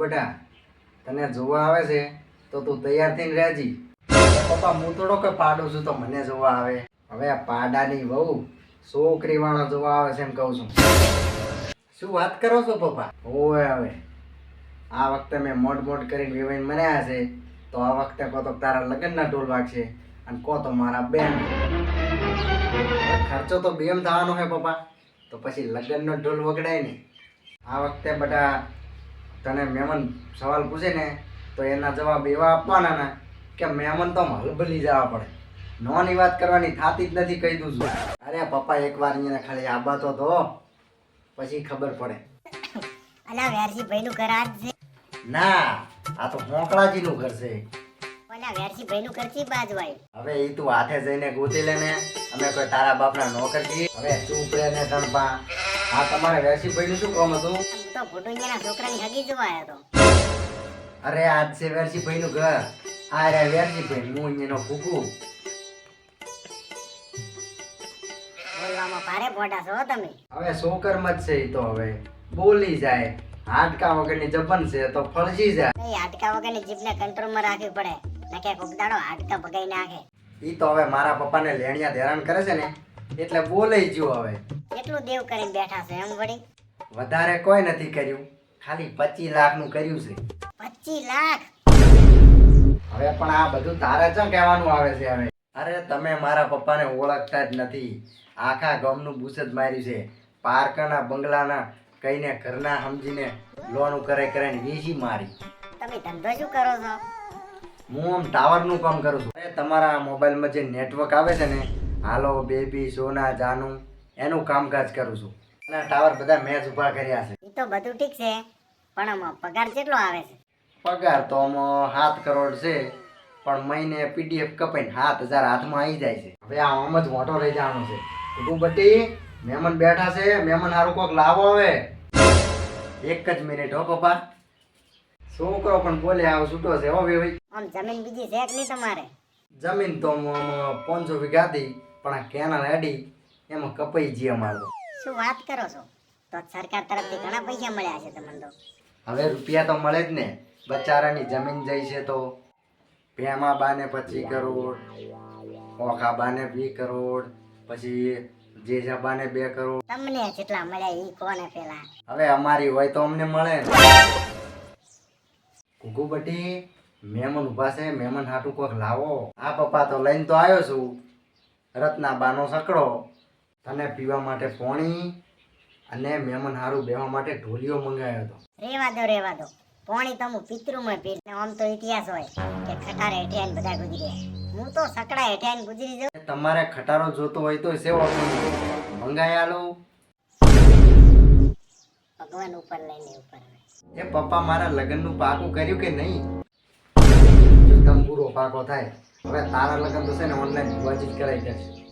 બેટા તને જોવા આવે છે તો તું તૈયાર થઈને રહેજી. પપ્પા હું થોડો કે પાડું છું તો મને જોવા આવે. હવે આ પાડાની વહુ છોકરી વાળા જોવા આવે છે એમ કહું છું. શું વાત કરો છો પપ્પા? ઓય હવે આ વખતે મેં મોડ કરીને વેવાઈને મનાયા છે તો આ વખતે કો તો તારા લગ્નના ઢોલ વાગશે અને કો તો મારા બેન. ખર્ચો તો બેમ થવાનો હે પપ્પા, તો પછી લગ્નનો ઢોલ વગડાય ને. આ વખતે બધા તને મહેમાન સવાલ પૂછે ને તો એના જવાબ એવા આપવાના ને કે મહેમાન તો હલબલી જવા પડે. નોની વાત કરવાની થાતી જ નથી કહી દઉં છું. અરે પપ્પા એકવાર એને ખાલી આબા તો દો પછી ખબર પડે. અલા વેરસી ભાઈનું ઘર આજ છે? ના, આ તો મોકળાજીનું ઘર છે. ઓલા વેરસી ભાઈનું ઘર ચી બાજુ આવ્યું? હવે ઈ તું હાથે જઈને ગોતી લે ને. અમે કોઈ તારા બાપના નોકર છીએ? હવે ચૂપ રે ને ધણપા. આ તમારે વેરસી ભાઈનું શું કામ હતું? હું તો ભુટુંજાના છોકરાની હગી જોવા આવ્યો તો. અરે આજ છે વેરસી ભાઈનું ઘર. આ રે વેરસી ભાઈ, હું એનો કુકુ. બોલવામાં ભારે પોટા છો હો તમે. હવે શોકર મત છે ઈ તો હવે બોલી જાય. હાડકા વગરની જબન છે તો ફળજી જાય. એ હાડકા વગરની જીભને કંટ્રોલમાં રાખવી પડે, નકે કોક દાડો હાડકા ભગાઈ નાખે. ઈ તો હવે મારા પપ્પાને લેણિયા હેરાન કરે છે ને એટલે બોલાઈ ગયો. હવે કેટલું દેવ કરીને બેઠા છે એમ વળી? વધારે કોઈ નથી કર્યું, ખાલી 25 લાખનું કર્યું છે. 25 લાખ? હવે પણ આ બધું તારે શું કહેવાનું આવે છે હવે? અરે તમે મારા પપ્પાને ઓળખતા જ નથી. આખા ગામનું બૂસ જ માર્યું છે. પાર્કના બંગલાના કઈને ઘરના સમજીને લોન કરે વીસી મારી. તમે ધંધો શું કરો છો? હું આમ ટાવરનું કામ કરું છું. અરે તમારા મોબાઈલમાં જે નેટવર્ક આવે છે ને, હાલો બેબી સોના જાનું, એનું કામકાજ કરું છું. અને ટાવર બધા મેચ ઊભા કર્યા છે. એ તો બધું ઠીક છે, પણ આમાં પગાર કેટલો આવે છે? પગાર તો આમાં 7 કરોડ છે, પણ મહિને પીડીએફ કપાઈને 7,000 હાથમાં આવી જાય છે. હવે આમ જ મોટો રહી જવાનો છે. તું બટી મહેમાન બેઠા છે, મહેમાન હારું કોક લાવો. હવે એક જ મિનિટ હો પપ્પા. છોકરો પણ બોલે આવ છૂટો છે હો ભાઈ. આમ જમીન બીજી છે કે નહીં તમારે? જમીન તો 500 વીઘા હતી, પણ આ કેનાલ હેડી એમાં કપાઈ જી અમારો. શું વાત કરો છો? તો સરકાર તરફથી ઘણા પૈસા મળ્યા છે તમને તો. હવે રૂપિયા તો મળે જ ને. બચારાની જમીન જઈ છે તો ભેમા બાને 25 કરોડ, ઓખા બાને 20 કરોડ, પછી જેજા બાને 2 કરોડ. તમને જેટલા મળ્યા ઈ કોને પેલા? હવે અમારી હોય તો અમને મળે ને. કુકુ બટી મહેમાન ઉભા છે, મહેમાન હાટું કોક લાવો. આ પપ્પા તો લઈને તો આવ્યો છું રત્ના બાનો સકડો, તને પીવા માટે પાણી અને મહેમાન હારું બેહવા માટે ઢોલિયો મંગાવ્યો હતો. રેવા દો પાણી તો હું પિતૃમાં પી. આમ તો ઇતિહાસ હોય કે ખટારે હેઠિયાને બધા ગુજરે, હું તો સકડા હેઠિયાને ગુજરી જાઉં. તમારે ખટારો જોતો હોય તો સેવો મંગાઈ આલો. ભગવાન ઉપર લઈને ઉપર. એ પપ્પા મારા લગ્નનું પાકું કર્યું કે નહીં? એકદમ પૂરો પાકો થાય. હવે તારા લગ્ન તો છે ને ઓનલાઈન જ કરાઈ જશે.